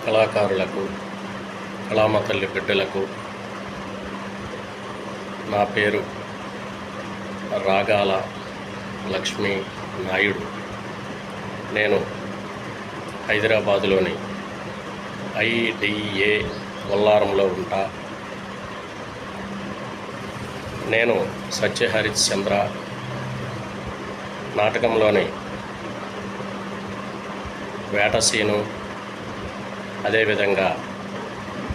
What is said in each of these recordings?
కళాకారులకు, కళామ తల్లి బిడ్డలకు నా పేరు రాగాల లక్ష్మీ నాయుడు. నేను హైదరాబాదులోని IDA వల్లారంలో ఉంటా. నేను సత్యహరిశ్చంద్ర నాటకంలోని వేటసీను, అదేవిధంగా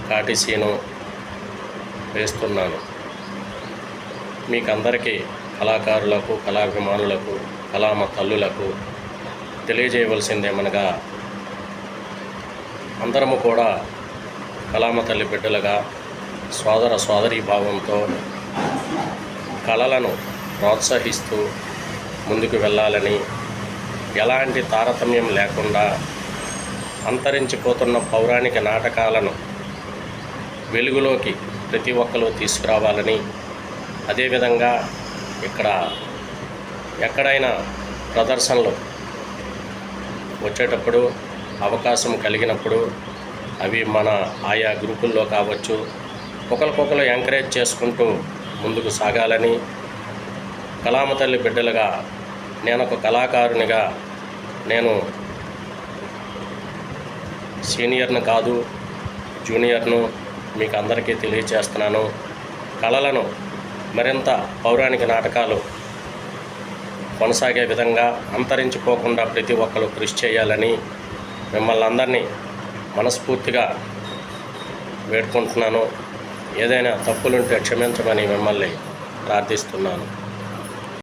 కాటిసీను వేస్తున్నాను. మీకందరికీ కళాకారులకు, కళాభిమానులకు, కళామ తల్లులకు తెలియజేయవలసిందేమనగా, అందరము కూడా కళామ తల్లి బిడ్డలుగా సోదర సోదరీ భావంతో కళలను ప్రోత్సహిస్తూ ముందుకు వెళ్ళాలని, ఎలాంటి తారతమ్యం లేకుండా అంతరించిపోతున్న పౌరాణిక నాటకాలను వెలుగులోకి ప్రతి ఒక్కరూ తీసుకురావాలని, అదేవిధంగా ఎక్కడైనా ప్రదర్శనలు వచ్చేటప్పుడు అవకాశం కలిగినప్పుడు అవి మన ఆయా గ్రూపుల్లో కావచ్చు, ఒకరికొకరు ఎంకరేజ్ చేసుకుంటూ ముందుకు సాగాలని, కళామ తల్లి బిడ్డలుగా నేను ఒక కళాకారునిగా, నేను సీనియర్ను కాదు జూనియర్ను మీకు అందరికీ తెలియచేస్తున్నాను. కళలను మరింత పౌరాణిక నాటకాలు కొనసాగే విధంగా అంతరించిపోకుండా ప్రతి ఒక్కరు కృషి చేయాలని మిమ్మల్ని అందరినీ మనస్ఫూర్తిగా వేడుకుంటున్నాను. ఏదైనా తప్పులుంటే క్షమించమని మిమ్మల్ని ప్రార్థిస్తున్నాను.